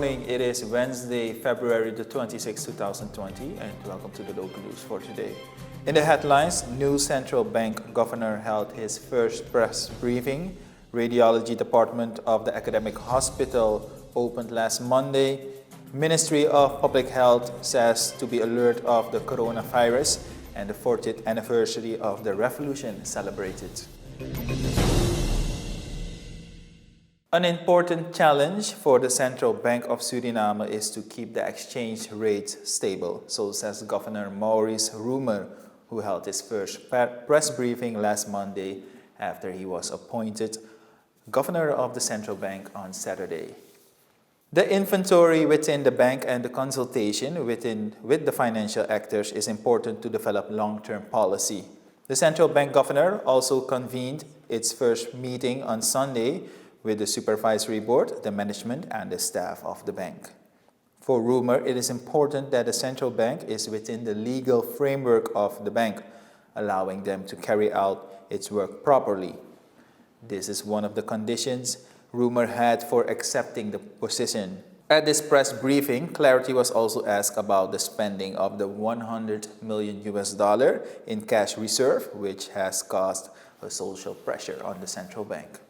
morning. It is Wednesday, February the 26th, 2020, and welcome to the local news for today. In the headlines, new central bank governor held his first press briefing. Radiology department of the academic hospital opened last Monday. Ministry of Public Health says to be alert of the coronavirus, and the 40th anniversary of the revolution celebrated. An important challenge for the Central Bank of Suriname is to keep the exchange rates stable, so says Governor Maurice Rumer, who held his first press briefing last Monday after he was appointed Governor of the Central Bank on Saturday. The inventory within the bank and the consultation with the financial actors is important to develop long-term policy. The Central Bank Governor also convened its first meeting on Sunday with the Supervisory Board, the management, and the staff of the bank. For Rumer, it is important that the Central Bank is within the legal framework of the bank, allowing them to carry out its work properly. This is one of the conditions Rumer had for accepting the position. At this press briefing, clarity was also asked about the spending of the $100 million in cash reserve, which has caused a social pressure on the central bank.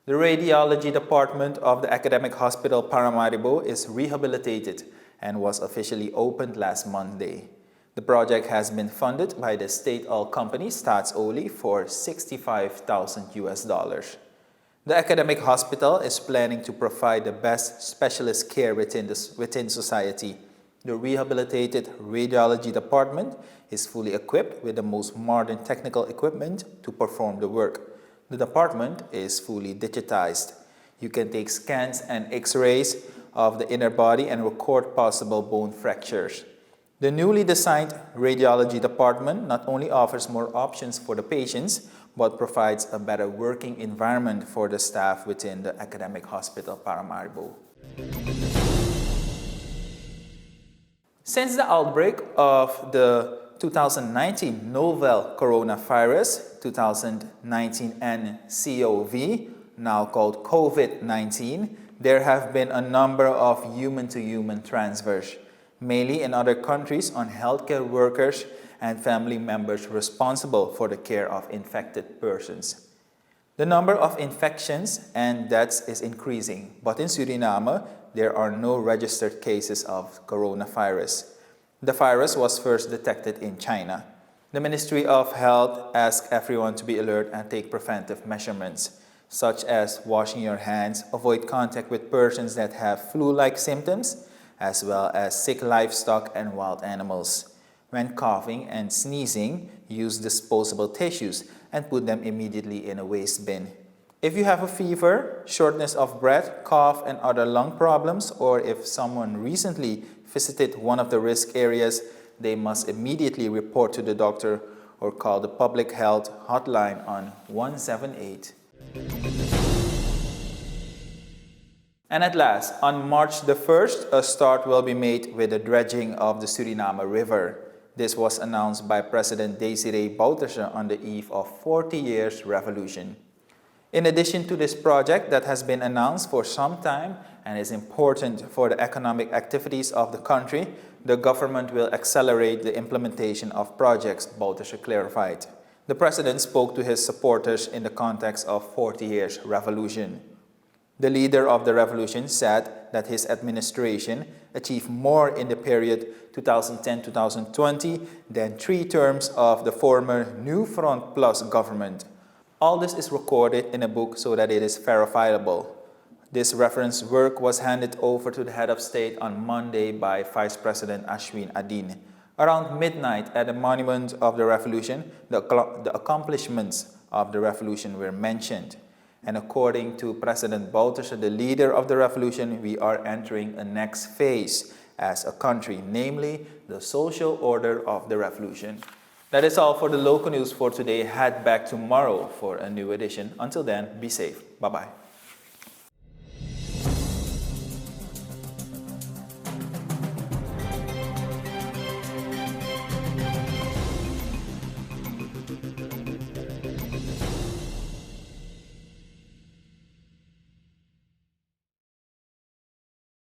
The radiology department of the academic Hospital Paramaribo is rehabilitated and was officially opened last Monday. The project has been funded by the state-owned company Staatsoli for $65,000. The academic hospital is planning to provide the best specialist care within society. The rehabilitated radiology department is fully equipped with the most modern technical equipment to perform the work. The department is fully digitized. You can take scans and X-rays of the inner body and record possible bone fractures. The newly designed radiology department not only offers more options for the patients, but provides a better working environment for the staff within the academic Hospital Paramaribo. Since the outbreak of the 2019 novel coronavirus, 2019 nCoV, now called COVID-19, there have been a number of human-to-human transfers, mainly in other countries, on healthcare workers and family members responsible for the care of infected persons. The number of infections and deaths is increasing, but in Suriname, there are no registered cases of coronavirus. The virus was first detected in China. The Ministry of Health asks everyone to be alert and take preventive measurements, such as washing your hands, avoid contact with persons that have flu-like symptoms, as well as sick livestock and wild animals. When coughing and sneezing, use disposable tissues and put them immediately in a waste bin. If you have a fever, shortness of breath, cough, and other lung problems, or if someone recently visited one of the risk areas, they must immediately report to the doctor or call the public health hotline on 178. And at last, on March the 1st, a start will be made with the dredging of the Saline AMA River. This was announced by President Desiree Bouterse on the eve of 40 years revolution. In addition to this project that has been announced for some time and is important for the economic activities of the country, the government will accelerate the implementation of projects, Bouterse clarified. The president spoke to his supporters in the context of 40 years revolution. The leader of the revolution said that his administration achieved more in the period 2010-2020 than 3 terms of the former New Front Plus government. All this is recorded in a book so that it is verifiable. This reference work was handed over to the head of state on Monday by Vice President Ashwin Adin. Around midnight at the Monument of the Revolution, the accomplishments of the revolution were mentioned. And according to President Bouterse, the leader of the revolution, we are entering a next phase as a country, namely the social order of the revolution. That is all for the local news for today. Head back tomorrow for a new edition. Until then, be safe. Bye-bye.